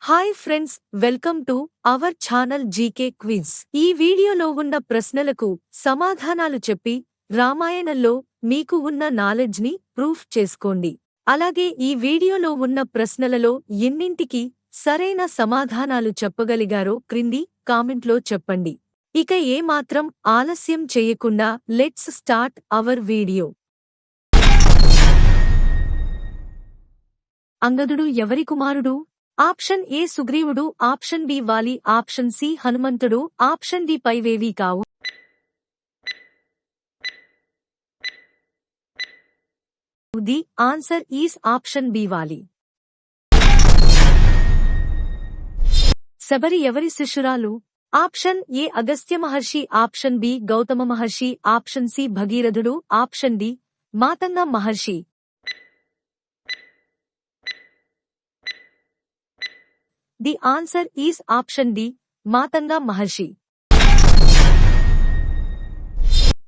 Hi friends, welcome to our channel GK quiz. ఈ వీడియోలో ఉన్న ప్రశ్నలకు సమాధానాలు చెప్పి రామాయణంలో మీకు ఉన్న నాలెడ్జ్ని ప్రూఫ్ చేసుకోండి. అలాగే ఈ వీడియోలో ఉన్న ప్రశ్నలలో ఎన్నింటికి సరైన సమాధానాలు చెప్పగలిగారో క్రింది కామెంట్లో చెప్పండి. ఇక ఏమాత్రం ఆలస్యం చేయకుండా లెట్స్ స్టార్ట్ అవర్ వీడియో. అంగదుడు ఎవరి కుమారుడు? ఆప్షన్ ఏ సుగ్రీవుడు, option B Vali, option C హనుమంతుడు, ఆప్షన్ డి పైవేవి కావు. The answer is option B Vali. Shabari ఎవరి శిష్యురాలు? Option A Agastya Maharshi, option B Gautama Maharshi, option C భగీరథుడు, option D Matanga Maharshi. The answer is option D Matanga Maharshi.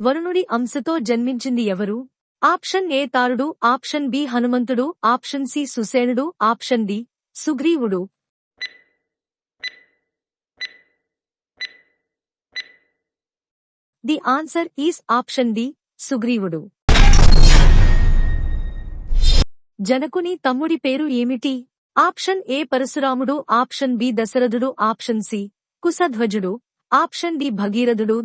వరుణుడి అంశతో జన్మించింది ఎవరు? ఆప్షన్ ఏ తారుడు, ఆప్షన్ బి హనుమంతుడు, ఆప్షన్ సి సుసేనుడు, ఆప్షన్ డి సుగ్రీవుడు. The answer is option D సుగ్రీవుడు. జనకుని తమ్ముడి పేరు ఏమిటి? ఆప్షన్ ఏ పరశురాముడు, ఆప్షన్ బి దశరథుడు, ఆప్షన్ సి కుశధ్వజుడు, ఆప్షన్ డి భగీరథుడు.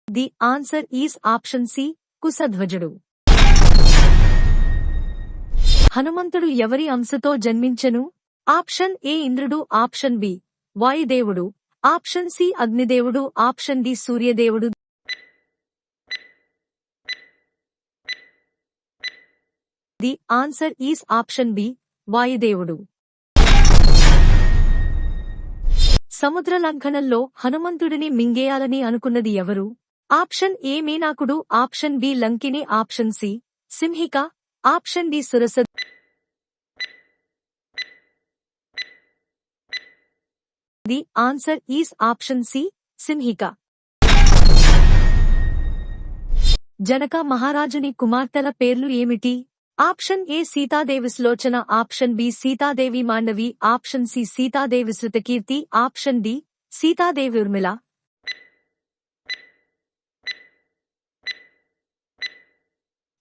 The answer is option C కుశధ్వజుడు. హనుమంతుడు ఎవరి అంశతో జన్మించెను? ఆప్షన్ ఏ ఇంద్రుడు, ఆప్షన్ బి వాయుదేవుడు, ఆప్షన్ సి అగ్నిదేవుడు, ఆప్షన్ డి సూర్యదేవుడు. The answer is option B వాయుదేవుడు. సముద్ర లంఘనంలో హనుమంతుడిని మింగేయాలని అనుకున్నది ఎవరు? ఆప్షన్ ఏ మేనాకుడు, option B Lankini, option C Simhika, option D Surasa. The answer is option C Simhika. Janaka మహారాజుని కుమార్తెల పేర్లు ఏమిటి? Option A Sitadevi Sulochana, option B Sitadevi Mandavi, option C Sitadevi Shrutakirti, option D Sitadevi Urmila.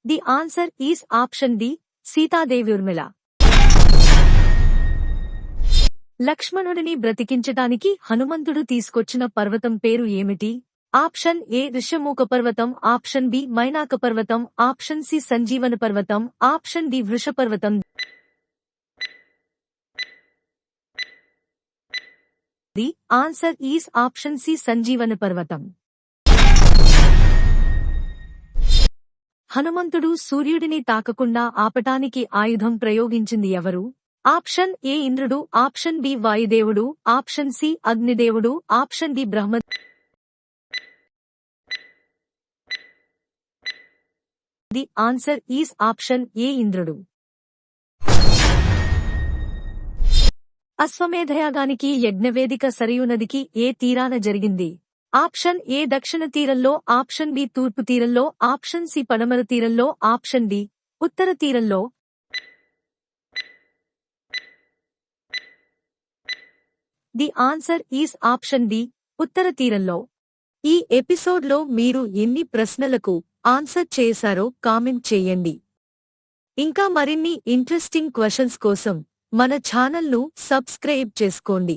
The answer is option D Sitadevi Urmila. లక్ష్మణుడిని బ్రతికించటానికి హనుమంతుడు తీసుకొచ్చిన పర్వతం పేరు ఏమిటి? ఆప్షన్ ఏ ఋష్యమూక పర్వతం, ఆప్షన్ బి మైనాక పర్వతం, ఆప్షన్ సి సంజీవన పర్వతం, ఆప్షన్ డి వృష పర్వతం. The answer is option C Sanjeevana పర్వతం. హనుమంతుడు సూర్యుడిని తాకకుండా ఆపటానికి ఆయుధం ప్రయోగించింది ఎవరు? ఆప్షన్ ఏ ఇంద్రుడు, ఆప్షన్ బి వాయుదేవుడు, ఆప్షన్ సి అగ్నిదేవుడు, option D Brahma. The answer is option A ఇంద్రుడు. అశ్వమేధయాగానికి యజ్ఞవేదిక సరియు నదికి ఏ తీరాన జరిగింది? ఆప్షన్ ఏ దక్షిణ తీరంలో, ఆప్షన్ బి తూర్పు తీరంలో, ఆప్షన్ సి పడమర తీరంలో, ఆప్షన్ డి ఉత్తర తీరంలో. The answer is option D ఉత్తర తీరంలో. ఈ ఎపిసోడ్లో మీరు ఎన్ని ప్రశ్నలకు ఆన్సర్ చేశారో కామెంట్ చేయండి. ఇంకా మరిన్ని ఇంట్రెస్టింగ్ క్వశ్చన్స్ కోసం మన ఛానల్ను సబ్స్క్రైబ్ చేసుకోండి.